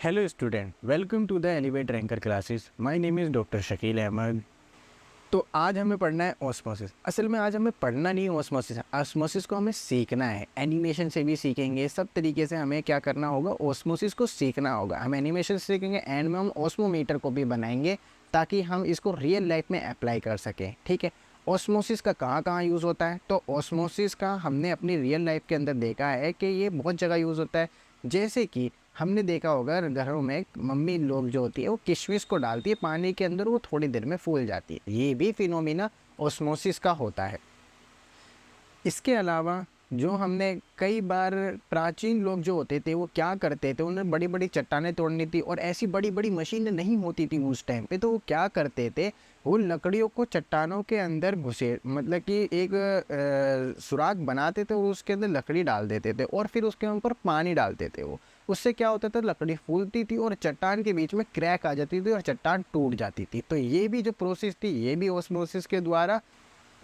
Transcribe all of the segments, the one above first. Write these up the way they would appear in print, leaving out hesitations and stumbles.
Hello student, welcome to the elevator anchor classes. My name is doctor Shakeel Ahmed. तो आज हमें पढ़ना है ऑस्मोसिस। असल में आज हमें पढ़ना नहीं है ऑस्मोसिस, ऑस्मोसिस को हमें सीखना है। एनिमेशन से भी सीखेंगे, सब तरीके से हमें क्या करना होगा, ऑस्मोसिस को सीखना होगा। हम एनिमेशन से सीखेंगे, एंड में हम ऑस्मोमीटर को भी बनाएंगे ताकि हम इसको रियल लाइफ में अप्लाई कर सकें। ठीक है, ऑस्मोसिस का कहाँ कहाँ यूज़ होता है? तो ऑस्मोसिस का हमने अपनी रियल लाइफ के अंदर देखा है कि ये बहुत जगह यूज़ होता है। जैसे कि हमने देखा होगा घरों में मम्मी लोग जो होती है वो किशमिश को डालती है पानी के अंदर, वो थोड़ी देर में फूल जाती है। ये भी फिनोमिना ऑस्मोसिस का होता है। इसके अलावा जो हमने कई बार प्राचीन लोग जो होते थे वो क्या करते थे, उन्हें बड़ी बड़ी चट्टानें तोड़नी थी और ऐसी बड़ी बड़ी मशीनें नहीं होती थी उस टाइम पे। तो वो क्या करते थे, वो लकड़ियों को चट्टानों के अंदर घुसे, मतलब कि एक सुराख बनाते थे और उसके अंदर लकड़ी डाल देते थे और फिर उसके ऊपर पानी डालते थे। वो उससे क्या होता था, लकड़ी फूलती थी और चट्टान के बीच में क्रैक आ जाती थी और चट्टान टूट जाती थी। तो ये भी जो प्रोसेस थी ये भी ऑस्मोसिस के द्वारा।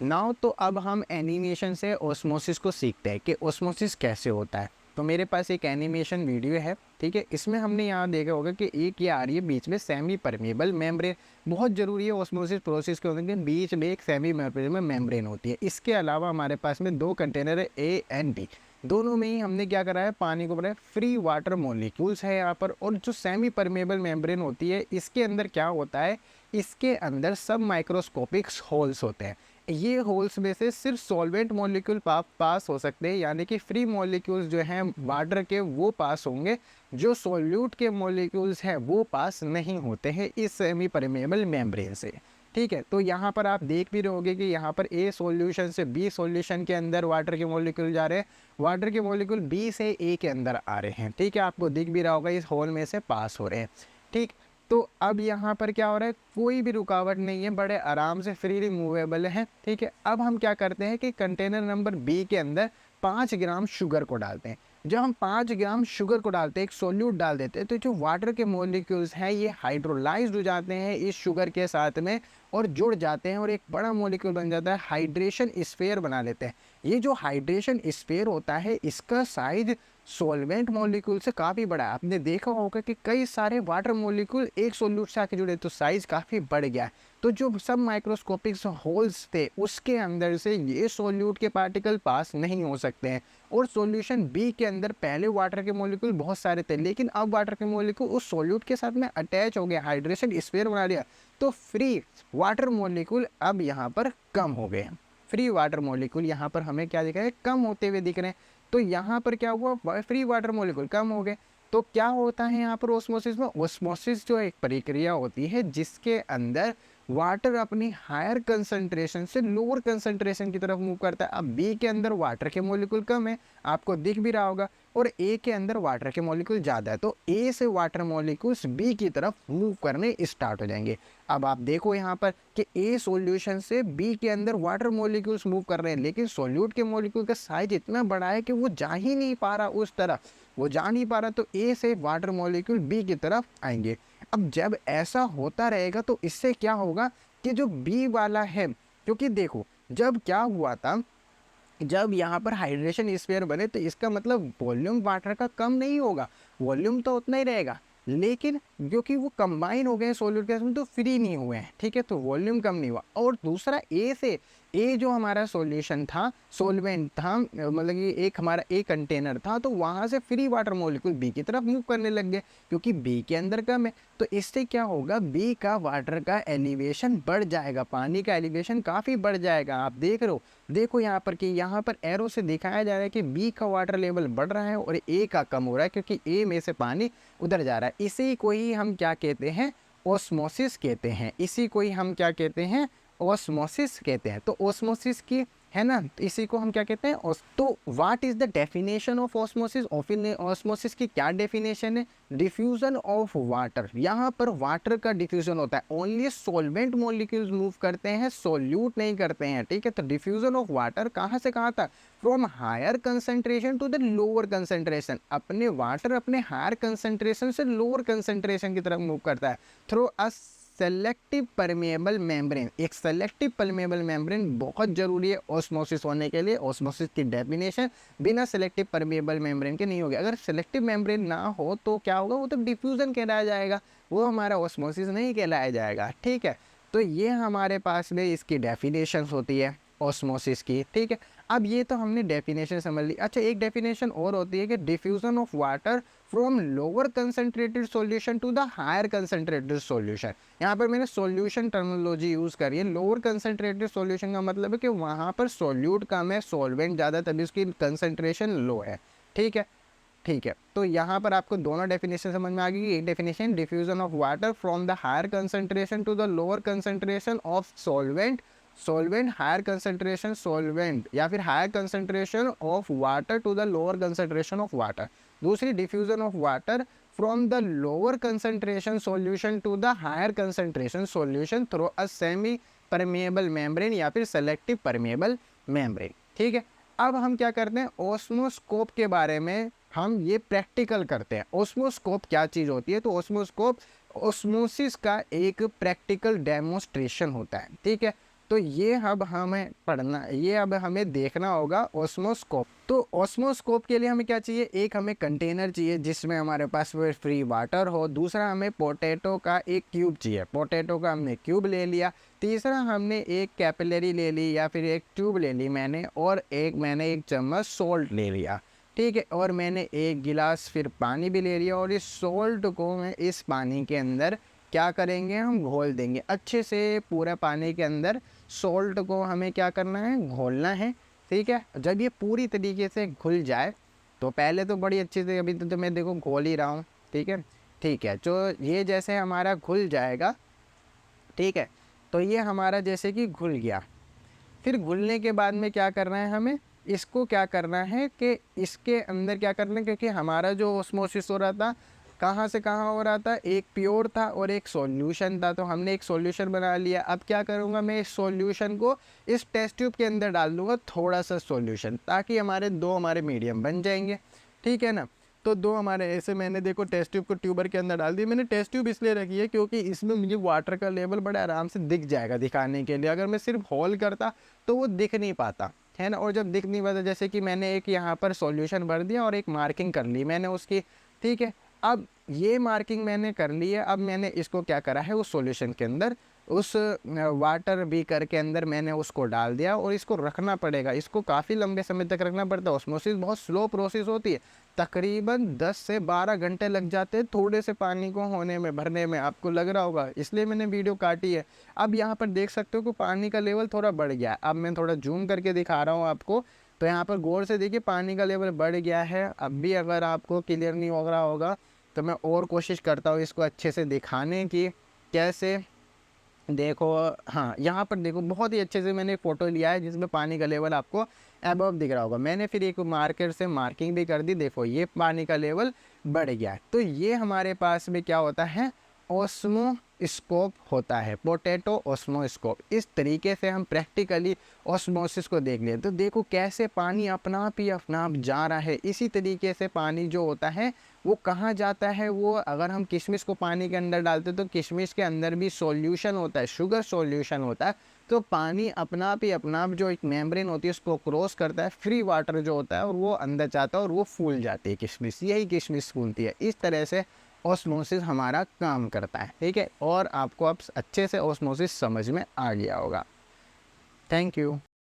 नाउ तो अब हम एनिमेशन से ऑस्मोसिस को सीखते हैं कि ऑस्मोसिस कैसे होता है। तो मेरे पास एक एनिमेशन वीडियो है, ठीक है। इसमें हमने यहाँ देखा होगा कि एक ये आ रही है बीच में सेमी परमेबल मेम्ब्रेन। बहुत ज़रूरी है ऑस्मोसिस प्रोसेस के होने के बीच में एक सेमी परमेबल मेम्ब्रेन होती है। इसके अलावा हमारे पास में दो कंटेनर है, ए एंड बी। दोनों में ही हमने क्या करा है, पानी को बनाया, फ्री वाटर मॉलिक्यूल्स है यहाँ पर। और जो सेमी परमेबल मेम्ब्रेन होती है इसके अंदर क्या होता है, इसके अंदर सब माइक्रोस्कोपिक होल्स होते हैं। ये होल्स में से सिर्फ सॉल्वेंट मॉलिक्यूल पास हो सकते हैं, यानी कि फ्री मॉलिक्यूल्स जो हैं वाटर के वो पास होंगे। जो सॉल्यूट के मॉलिक्यूल्स हैं वो पास नहीं होते हैं इस सेमी परमेबल मेम्ब्रेन से। ठीक है, तो यहाँ पर आप देख भी रहोगे कि यहाँ पर ए सॉल्यूशन से बी सॉल्यूशन के अंदर वाटर के मॉलिक्यूल जा रहे हैं, वाटर के मॉलिक्यूल बी से ए के अंदर आ रहे हैं। ठीक है, आपको दिख भी रहा होगा इस होल में से पास हो रहे हैं। ठीक, तो अब यहाँ पर क्या हो रहा है, कोई भी रुकावट नहीं है, बड़े आराम से फ्रीली मूवेबल है। ठीक है, अब हम क्या करते हैं कि कंटेनर नंबर बी के अंदर 5 ग्राम शुगर को डालते हैं। जब हम 5 ग्राम शुगर को डालते हैं, एक सोल्यूट डाल देते हैं, तो जो वाटर के मॉलिक्यूल्स हैं ये हाइड्रोलाइज्ड हो जाते हैं इस शुगर के साथ में और जुड़ जाते हैं और एक बड़ा मॉलिक्यूल बन जाता है, हाइड्रेशन स्फीयर बना लेते हैं। ये जो हाइड्रेशन स्फीयर होता है इसका साइज सॉल्वेंट मॉलिक्यूल से काफ़ी बड़ा है। आपने देखा होगा कि कई सारे वाटर मॉलिक्यूल एक सोल्यूट से आके जुड़े तो साइज काफ़ी बढ़ गया है। तो जो सब माइक्रोस्कोपिक होल्स थे उसके अंदर से ये सोल्यूट के पार्टिकल पास नहीं हो सकते हैं। और सॉल्यूशन बी के अंदर पहले वाटर के मॉलिक्यूल बहुत सारे थे, लेकिन अब वाटर के मॉलिक्यूल उस सोल्यूट के साथ में अटैच हो गया, हाइड्रेशन स्फीयर बना लिया। तो फ्री वाटर मॉलिक्यूल अब यहाँ पर कम हो गए। फ्री वाटर मॉलिक्यूल यहाँ पर हमें क्या दिख रहा है, कम होते हुए दिख रहे हैं। तो यहाँ पर क्या हुआ, फ्री वाटर मॉलिक्यूल कम हो गए। तो क्या होता है यहाँ पर ऑस्मोसिस में, ऑस्मोसिस जो एक प्रक्रिया होती है जिसके अंदर वाटर अपनी हायर कंसंट्रेशन से लोअर कंसंट्रेशन की तरफ मूव करता है। अब बी के अंदर वाटर के मॉलिक्यूल कम है, आपको दिख भी रहा होगा, और ए के अंदर वाटर के मॉलिक्यूल ज़्यादा है। तो ए से वाटर मॉलिक्यूल्स बी की तरफ मूव करने स्टार्ट हो जाएंगे। अब आप देखो यहाँ पर कि ए सॉल्यूशन से बी के अंदर वाटर मॉलिक्यूल्स मूव कर रहे हैं, लेकिन सॉल्यूट के मॉलिक्यूल का साइज इतना बड़ा है कि वो जा ही नहीं पा रहा उस तरफ, वो जा नहीं पा रहा। तो ए से वाटर मॉलिक्यूल बी की तरफ आएंगे। अब जब ऐसा होता रहेगा तो इससे क्या होगा कि जो बी वाला है, क्योंकि देखो जब क्या हुआ था, जब यहाँ पर हाइड्रेशन स्फीयर बने तो इसका मतलब वॉल्यूम वाटर का कम नहीं होगा, वॉल्यूम तो उतना ही रहेगा, लेकिन क्योंकि वो कंबाइन हो गए सोल्यूट गैस में तो फ्री नहीं हुए हैं। ठीक है, तो वॉल्यूम कम नहीं हुआ। और दूसरा ए से, ए जो हमारा सॉल्यूशन था, सोलवेंट था, मतलब कि एक हमारा ए कंटेनर था, तो वहाँ से फ्री वाटर मॉलिक्यूल बी की तरफ मूव करने लग गए क्योंकि बी के अंदर कम है। तो इससे क्या होगा, बी का वाटर का एलिवेशन बढ़ जाएगा, पानी का एलिवेशन काफ़ी बढ़ जाएगा। आप देख रहे हो, देखो यहाँ पर कि यहाँ पर एरो से दिखाया जा रहा है कि बी का वाटर लेवल बढ़ रहा है और ए का कम हो रहा है क्योंकि ए में से पानी उधर जा रहा है। इसी को ही हम क्या कहते हैं, ओस्मोसिस कहते हैं। इसी को ही हम क्या कहते हैं, ओस्मोसिस कहते हैं। तो ओस्मोसिस की है ना, तो इसी को हम क्या कहते हैं। तो what is the definition of osmosis, osmosis की क्या डेफिनेशन है, डिफ्यूजन ऑफ वाटर। यहाँ पर वाटर का डिफ्यूजन होता है, ओनली सॉल्वेंट मॉलिक्यूल्स मूव करते हैं, सोल्यूट नहीं करते हैं। ठीक है, तो डिफ्यूजन ऑफ वाटर कहाँ से कहाँ तक, from higher concentration to the lower concentration. अपने वाटर अपने हायर कंसंट्रेशन से लोअर कंसंट्रेशन की तरफ मूव करता है through a selective permeable membrane. एक सेलेक्टिव परमेएबल मेम्ब्रेन बहुत ज़रूरी है ऑस्मोसिस होने के लिए। ऑस्मोसिस की डेफिनेशन बिना सेलेक्टिव परमेएबल मेम्ब्रेन के नहीं होगी। अगर सेलेक्टिव मेम्ब्रेन ना हो तो क्या होगा, वो तो डिफ्यूज़न कहलाया जाएगा, वो हमारा ऑस्मोसिस नहीं कहलाया जाएगा। ठीक है, तो ये हमारे पास में इसकी डेफिनेशंस होती है ऑस्मोसिस की। ठीक है, अब ये तो हमने डेफिनेशन समझ ली। अच्छा, एक डेफिनेशन और होती है कि diffusion of water from lower concentrated solution to the higher concentrated solution. यहाँ पर मैंने सॉल्यूशन टर्मिनोलॉजी यूज़ करी है। लोअर कंसनट्रेटेड सॉल्यूशन का मतलब है कि वहाँ पर सॉल्यूट कम है, सॉल्वेंट ज़्यादा, तभी उसकी कंसनट्रेशन लो है। ठीक है, ठीक है, तो यहाँ पर आपको दोनों डेफिनेशन समझ में आ गई। एक definition diffusion of water from the higher concentration to the lower concentration of solvent, solvent higher concentration solvent, या फिर higher concentration of water to the lower concentration of water. दूसरी diffusion of water from the lower concentration solution to the higher concentration solution through a semi permeable membrane या फिर selective permeable membrane. ठीक है, अब हम क्या करते हैं, ऑस्मोस्कोप के बारे में हम ये प्रैक्टिकल करते हैं। ऑस्मोस्कोप क्या चीज़ होती है, तो ऑस्मोस्कोप ऑस्मोसिस का एक प्रैक्टिकल डेमोस्ट्रेशन होता है। ठीक है, तो ये अब हमें पढ़ना, ये अब हमें देखना होगा ऑस्मोस्कोप। तो ऑस्मोस्कोप के लिए हमें क्या चाहिए, एक हमें कंटेनर चाहिए जिसमें हमारे पास फ्री वाटर हो। दूसरा हमें पोटैटो का एक क्यूब चाहिए, पोटैटो का हमने क्यूब ले लिया। तीसरा हमने एक कैपिलरी ले ली या फिर एक ट्यूब ले ली मैंने, और मैंने एक चम्मच सोल्ट ले लिया। ठीक है, और मैंने एक गिलास फिर पानी भी ले लिया, और इस सोल्ट को मैं इस पानी के अंदर क्या करेंगे, हम घोल देंगे अच्छे से। पूरा पानी के अंदर सोल्ट को हमें क्या करना है, घोलना है। ठीक है, जब ये पूरी तरीके से घुल जाए, तो पहले तो बड़ी अच्छे से, अभी तो मैं देखो घोल ही रहा हूँ। ठीक है, ठीक है, तो ये जैसे हमारा घुल जाएगा, ठीक है, तो ये हमारा जैसे कि घुल गया। फिर घुलने के बाद में क्या करना है, हमें इसको क्या करना है कि इसके अंदर क्या करना है, क्योंकि हमारा जो ऑस्मोसिस हो रहा था कहाँ से कहाँ हो रहा था, एक प्योर था और एक सॉल्यूशन था, तो हमने एक सॉल्यूशन बना लिया। अब क्या करूँगा, मैं इस सॉल्यूशन को इस टेस्ट ट्यूब के अंदर डाल दूँगा थोड़ा सा सॉल्यूशन, ताकि हमारे मीडियम बन जाएंगे। ठीक है ना, तो दो हमारे ऐसे, मैंने देखो टेस्ट ट्यूब को ट्यूबर के अंदर डाल दी। मैंने टेस्ट ट्यूब इसलिए रखी है क्योंकि इसमें मुझे वाटर का लेवल बड़े आराम से दिख जाएगा दिखाने के लिए। अगर मैं सिर्फ होल करता तो वो दिख नहीं पाता है ना, और जब दिख नहीं पाता, जैसे कि मैंने एक यहाँ पर सॉल्यूशन भर दिया और एक मार्किंग कर ली मैंने उसकी। ठीक है, अब ये मार्किंग मैंने कर ली है। अब मैंने इसको क्या करा है, उस सॉल्यूशन के अंदर, उस वाटर बीकर के अंदर मैंने उसको डाल दिया, और इसको रखना पड़ेगा। इसको काफ़ी लंबे समय तक रखना पड़ता है। ऑस्मोसिस बहुत स्लो प्रोसेस होती है, तकरीबन 10 से 12 घंटे लग जाते हैं थोड़े से पानी को होने में, भरने में। आपको लग रहा होगा, इसलिए मैंने वीडियो काटी है। अब यहाँ पर देख सकते हो कि पानी का लेवल थोड़ा बढ़ गया है। अब मैं थोड़ा जूम करके दिखा रहा हूँ आपको, तो यहाँ पर गौर से देखिए पानी का लेवल बढ़ गया है। अब भी अगर आपको क्लियर नहीं हो रहा होगा तो मैं और कोशिश करता हूँ इसको अच्छे से दिखाने की। कैसे, देखो, हाँ, यहाँ पर देखो बहुत ही अच्छे से मैंने फ़ोटो लिया है जिसमें पानी का लेवल आपको अबव दिख रहा होगा। मैंने फिर एक मार्कर से मार्किंग भी कर दी, देखो ये पानी का लेवल बढ़ गया है। तो ये हमारे पास में क्या होता है, ऑस्मोस्कोप होता है, पोटैटो ऑस्मोस्कोप। इस तरीके से हम प्रैक्टिकली ऑस्मोसिस को देख लें। तो देखो कैसे पानी अपना आप ही अपना आप जा रहा है। इसी तरीके से पानी जो होता है वो कहाँ जाता है, वो अगर हम किशमिश को पानी के अंदर डालते तो किशमिश के अंदर भी सॉल्यूशन होता है, शुगर सॉल्यूशन होता है। तो पानी अपना आप ही अपना आप जो एक मेम्ब्रेन होती है उसको क्रॉस करता है, फ्री वाटर जो होता है, और वो अंदर जाता है और वो फूल जाती है किशमिश। यही किशमिश फूलती है। इस तरह से ऑस्मोसिस हमारा काम करता है। ठीक है, और आपको अब अच्छे से ऑस्मोसिस समझ में आ गया होगा। Thank you.